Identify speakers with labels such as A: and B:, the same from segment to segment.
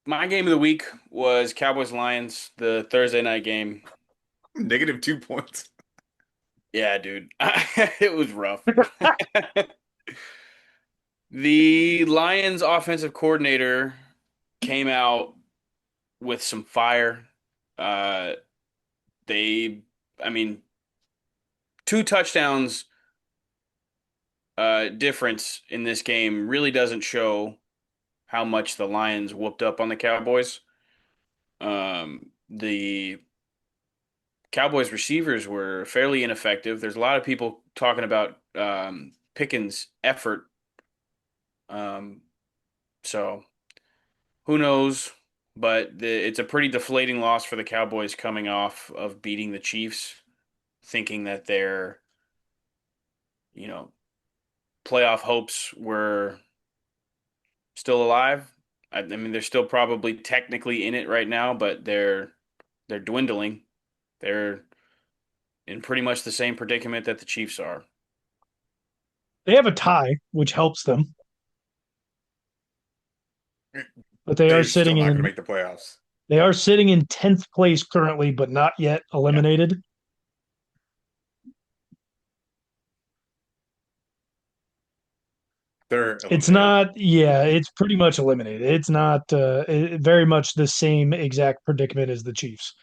A: My game of the week was Cowboys Lions, the Thursday night game.
B: Negative 2 points.
A: Yeah, dude. It was rough. The Lions offensive coordinator came out with some fire. Uh they I mean, two touchdowns difference in this game really doesn't show how much the Lions whooped up on the Cowboys. The Cowboys receivers were fairly ineffective. There's a lot of people talking about Pickens' effort. Um, so who knows? But it's a pretty deflating loss for the Cowboys coming off of beating the Chiefs, thinking that their, you know, playoff hopes were still alive. I mean, they're still probably technically in it right now, but they're dwindling. They're in pretty much the same predicament that the Chiefs are.
B: They have a tie, which helps them, but
A: They're still not going to make the playoffs.
B: they are sitting in 10th place currently, but not yet
A: Yeah,
B: eliminated.
A: they're
B: It's
A: eliminated.
B: not, yeah, it's pretty much eliminated. It's not very much the same exact predicament as the Chiefs.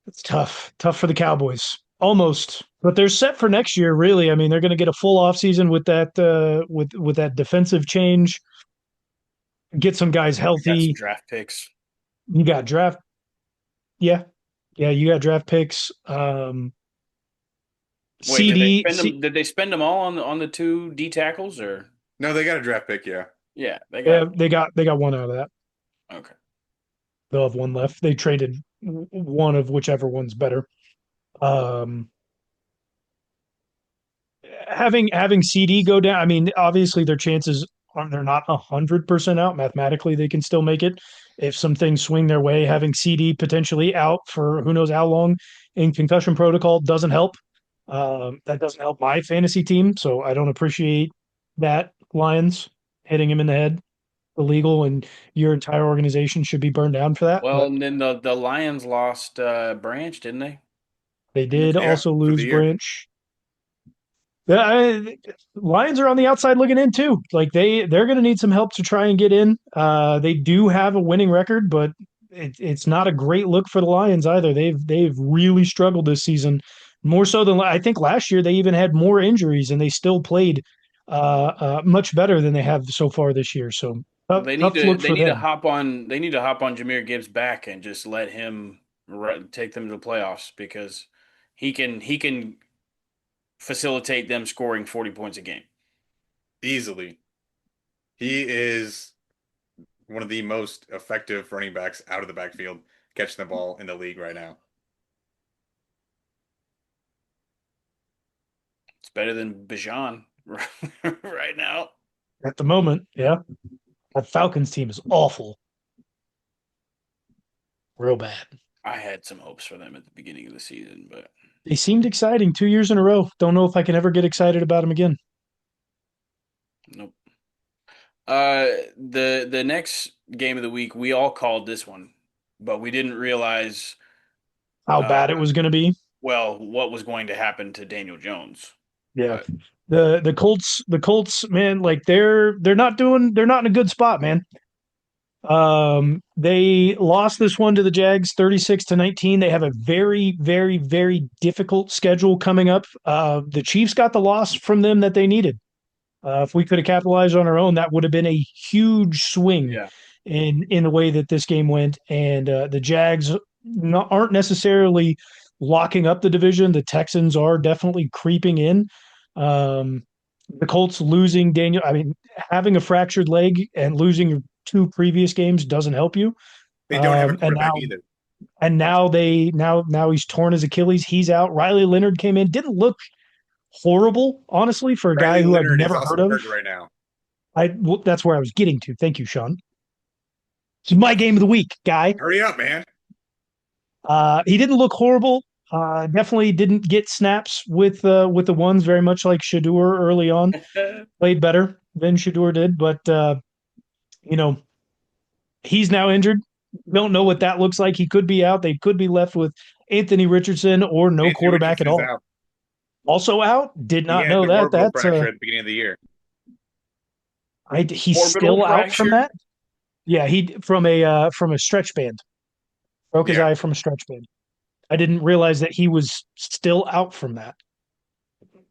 B: It's tough for the Cowboys. Almost, but they're set for next year. Really, I mean, they're going to get a full offseason with that with that defensive change. Get some guys
A: They got some
B: healthy.
A: draft picks.
B: You got draft, yeah, yeah. You got draft picks.
A: Wait, did they
B: CD,
A: spend them? Did they spend them all on the two D tackles or?
B: No, they got a draft pick. Yeah,
A: Yeah, they
B: yeah.
A: got
B: They got one out of that.
A: okay.
B: They'll have one left. They traded one of whichever one's better. Um, having CD go down. I mean, obviously their chances are they're not 100% out. Mathematically, they can still make it if some things swing their way. Having CD potentially out for who knows how long in concussion protocol doesn't help. That doesn't help my fantasy team, so I don't appreciate that. Lions hitting him in the head illegal, and your entire organization should be burned down for that.
A: Well,
B: But
A: and then the Lions lost Branch, didn't they?
B: they
A: In
B: did
A: the
B: also
A: for
B: lose
A: the year.
B: Branch. Yeah, Lions are on the outside looking in too. Like they're going to need some help to try and get in. They do have a winning record, but it's not a great look for the Lions either. They've really struggled this season, more so than I think last year. They even had more injuries, and they still played much better than they have so far this year. So
A: Well,
B: tough look
A: they
B: for
A: need to
B: them.
A: hop on they need to hop on Jahmyr Gibbs back and just let him take them to the playoffs because he can facilitate them scoring 40 points a game.
B: Easily. He is one of the most effective running backs out of the backfield, catching the ball in the league right now.
A: It's better than Bijan right now.
B: At the moment, yeah. That Falcons team is awful. Real bad.
A: I had some hopes for them at the beginning of the season, but
B: They seemed exciting 2 years in a row. Don't know if I can ever get excited about them again.
A: nope. The next game of the week, we all called this one, but we didn't realize
B: How
A: uh
B: bad it was going to be.
A: well what was going to happen to Daniel Jones.
B: Yeah.
A: But
B: The Colts, man, like they're not in a good spot, man. They lost this one to the Jags 36-19. They have a very, very, very difficult schedule coming up. The Chiefs got the loss from them that they needed. If we could have capitalized on our own, that would have been a huge swing
A: yeah,
B: in the way that this game went. And the Jags aren't necessarily locking up the division. The Texans are definitely creeping in. Um, the Colts losing Daniel, I mean, having a fractured leg and losing your two previous games doesn't help you.
A: they don't have a
B: And
A: quarterback either.
B: now he's torn his Achilles. He's out. Riley Leonard came in, didn't look horrible, honestly, for a guy
A: Riley
B: who I've
A: Leonard is
B: never heard
A: also
B: of.
A: hurt right now.
B: Well, that's where I was getting to. Thank you, Sean. It's my game of the week, guy.
A: Hurry up, man.
B: He didn't look horrible. Definitely didn't get snaps with the ones very much like Shadur early on. Played better than Shadur did, but you know He's now injured. Don't know what that looks like. He could be out. They could be left with Anthony Richardson or no
A: Anthony
B: quarterback at
A: Richardson is
B: all.
A: out.
B: Also out. Did
A: He
B: not
A: had
B: know
A: the
B: that.
A: orbital
B: That's
A: fracture at the beginning of the year.
B: he's
A: Orbital
B: still out from
A: fracture?
B: that. Yeah, he from a stretch band. Broke his
A: Yeah.
B: eye from a stretch band. I didn't realize that he was still out from that.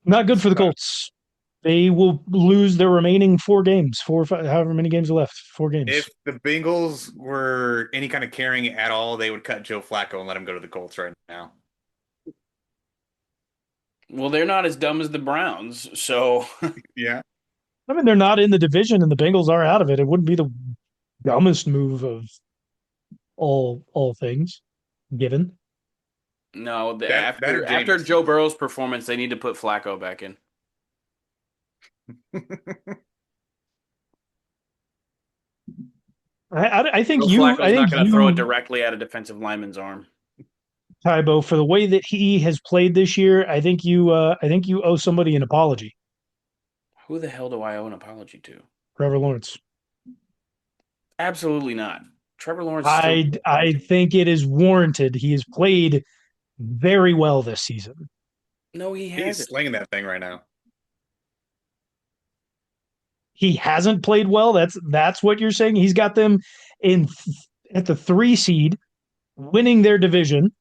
B: Not good for the
A: Sucks.
B: Colts. They will lose their remaining 4 games, four or five, however many games are left. 4 games.
A: If the Bengals were any kind of caring at all, they would cut Joe Flacco and let him go to the Colts right now.
C: Well, they're not as dumb as the Browns, so
A: Yeah.
B: I mean, they're not in the division, and the Bengals are out of it. It wouldn't be the dumbest move of all things given.
C: no.
A: That or
C: After
A: Jameis.
C: Joe Burrow's performance, they need to put Flacco back in.
B: I think
C: Joe
B: you I
C: Flacco's
B: think
C: not going to throw it
B: you
C: directly at a defensive lineman's arm.
B: Tybo, for the way that he has played this year, I think you owe somebody an apology.
C: Who the hell do I owe an apology to?
B: Trevor Lawrence.
C: Absolutely not. Trevor Lawrence still
B: I think it is warranted. He has played very well this season.
C: no, he
A: He's
C: hasn't.
A: slinging that thing right now.
B: He hasn't played well. That's what you're saying. He's got them in at the 3 seed, winning their division.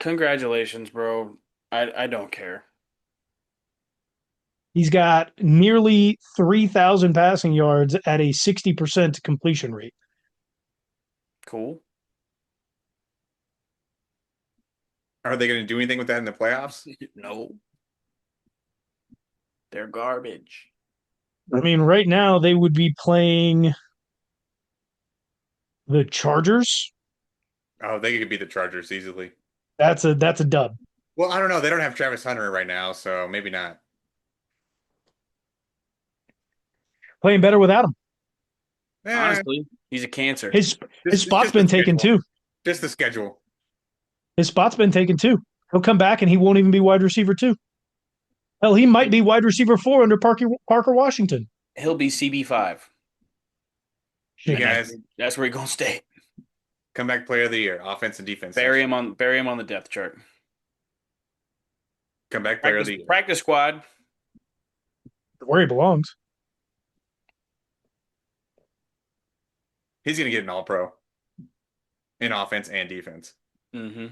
C: Congratulations, bro. I don't care.
B: He's got nearly 3,000 passing yards at a 60% completion rate.
C: Cool.
A: Are they going to do anything with that in the playoffs?
C: No, they're garbage.
B: I mean, right now they would be playing the Chargers.
A: Oh, they could beat the Chargers easily.
B: That's a dub.
A: Well, I don't know. They don't have Travis Hunter right now, so maybe not.
B: Playing better without him.
A: Eh,
C: Honestly, he's a cancer.
B: His his
A: it's
B: spot's
A: just the
B: been taken
A: schedule.
B: too.
A: Just the schedule.
B: His spot's been taken too. He'll come back and he won't even be wide receiver 2. Hell, he might be wide receiver 4 under Parker Washington.
C: He'll be CB5,
A: Hey
B: Shit.
C: and
A: guys,
C: that's where he's gonna stay.
A: comeback player of the year, offense and defense.
C: Bury him on the depth chart.
A: Comeback player of the year.
C: Practice squad.
B: Where he belongs.
A: He's going to get an all pro in offense and defense.
C: Mm-hmm.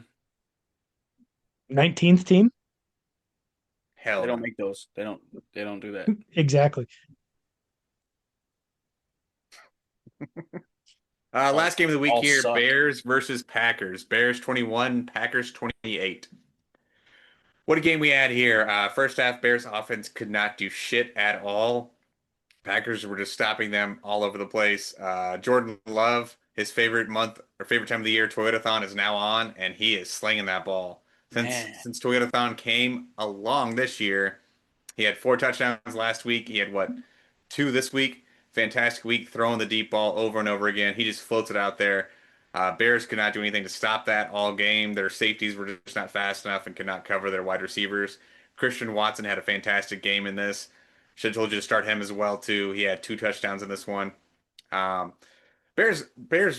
B: 19th team.
A: Hell
C: They
A: no.
C: don't make those. They don't do that.
B: Exactly.
A: Last game of the week
C: All
A: here,
C: suck.
A: Bears versus Packers. Bears 21, Packers 28. What a game we had here. First half, Bears offense could not do shit at all. Packers were just stopping them all over the place. Jordan Love, his favorite month or favorite time of the year, Toyotathon is now on, and he is slinging that ball. Since
C: Man,
A: since Toyotathon came along this year, he had 4 touchdowns last week. He had what, 2 this week? Fantastic week throwing the deep ball over and over again. He just floats it out there. Bears could not do anything to stop that all game. Their safeties were just not fast enough and could not cover their wide receivers. Christian Watson had a fantastic game in this. Should have told you to start him as well too. He had 2 touchdowns in this one. Um, Bears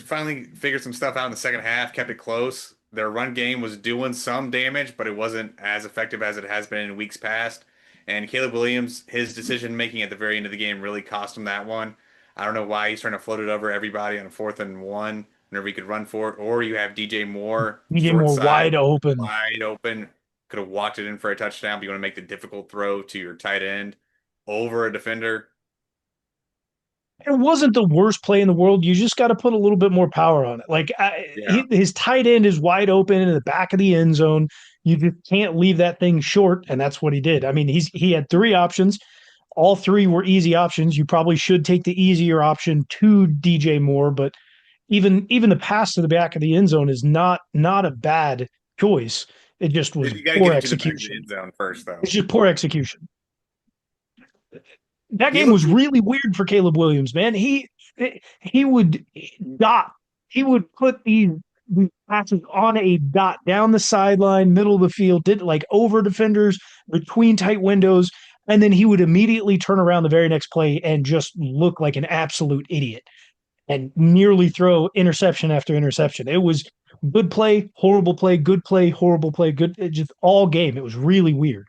A: finally figured some stuff out in the second half, kept it close. Their run game was doing some damage, but it wasn't as effective as it has been in weeks past. And Caleb Williams, his decision making at the very end of the game really cost him that one. I don't know why he's trying to float it over everybody on 4th and 1 whenever he could run for it. Or you have DJ Moore,
B: DJ
A: short
B: Moore
A: side,
B: wide open.
A: wide open. Could have walked it in for a touchdown, but you want to make the difficult throw to your tight end over a defender.
B: It wasn't the worst play in the world. You just got to put a little bit more power on it. Like
A: Yeah.
B: his tight end is wide open in the back of the end zone. You just can't leave that thing short, and that's what he did. I mean, he had 3 options. All 3 were easy options. You probably should take the easier option to DJ Moore, but even the pass to the back of the end zone is not a bad choice. It just was
A: You got to
B: poor
A: get it to the back of the
B: execution.
A: end zone first, though.
B: It's just poor execution. That
A: He
B: game was
A: looked,
B: really weird for Caleb Williams, man. He would dot. He would put these passes on a dot down the sideline, middle of the field, did like over defenders between tight windows, and then he would immediately turn around the very next play and just look like an absolute idiot. and nearly throw interception after interception. It was good play, good play, horrible play, good just all game. It was really weird.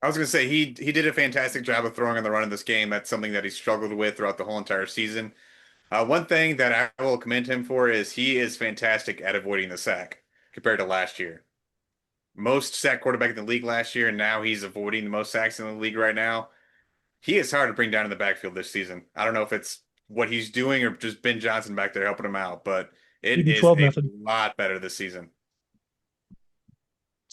D: I was gonna say he did a fantastic job of throwing on the run in this game. That's something that he struggled with throughout the whole entire season. One thing that I will commend him for is he is fantastic at avoiding the sack compared to last year. Most sack quarterback in the league last year, and now he's avoiding the most sacks in the league right now. He is hard to bring down in the backfield this season. I don't know if it's what he's doing or just Ben Johnson back there helping him out, but it is
B: TB12
D: a
B: method.
D: lot better this season.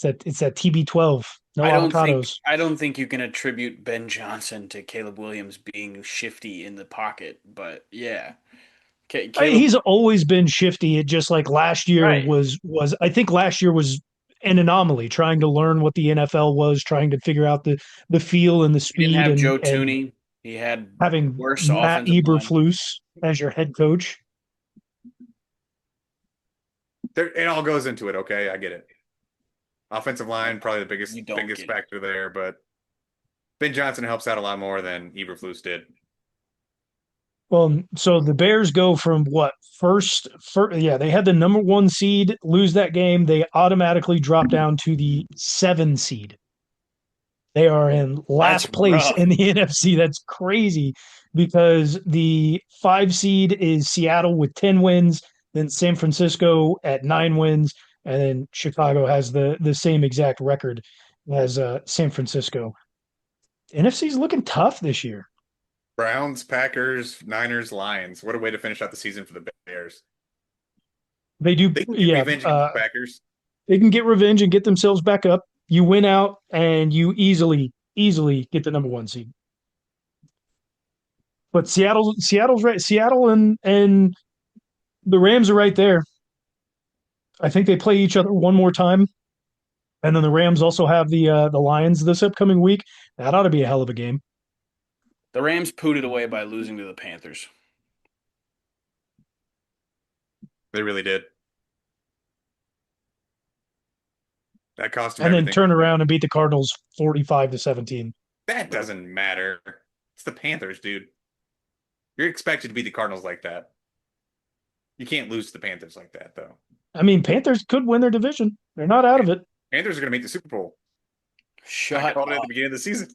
B: It's that TB12. No avocados.
A: I don't think you can attribute Ben Johnson to Caleb Williams being shifty in the pocket, but yeah. Caleb,
B: He's always been shifty. It just like last year
A: right.
B: was I think last year was an anomaly, trying to learn what the NFL was, trying to figure out the feel and the
A: He didn't
B: speed
A: have Joe
B: and
A: Tooney. He had
B: having
A: worse
B: Matt
A: offensive line.
B: Eberflus as your head coach.
D: It all goes into it, okay? I get it. Offensive line, probably the
A: You
D: biggest
A: don't
D: biggest
A: get it.
D: factor there, but Ben Johnson helps out a lot more than Eberflus did.
B: Well, so the Bears go from what first, yeah, they had the number one seed, lose that game, they automatically drop down to the 7 seed. They are in
A: That's
B: last place
A: rough.
B: in the NFC. That's crazy because the 5 seed is Seattle with 10 wins, then San Francisco at 9 wins, and then Chicago has the same exact record as San Francisco. NFC's looking tough this year.
D: Browns, Packers, Niners, Lions. What a way to finish out the season for the Bears.
B: They do,
D: They can get
B: yeah.
D: revenge against the Packers.
B: They can get revenge and get themselves back up. You win out, and you easily get the number one seed. But Seattle's right. Seattle and the Rams are right there. I think they play each other one more time, and then the Rams also have the Lions this upcoming week. That ought to be a hell of a game.
A: The Rams pooted away by losing to the Panthers.
D: They really did. That cost them
B: And then
D: everything.
B: turn around and beat the Cardinals 45-17.
D: That doesn't matter. It's the Panthers, dude. You're expected to beat the Cardinals like that. You can't lose to the Panthers like that, though.
B: I mean, Panthers could win their division. They're not out of it.
D: Panthers are going to make the Super Bowl. I
A: Shut
D: called it at
A: up.
D: the beginning of the season.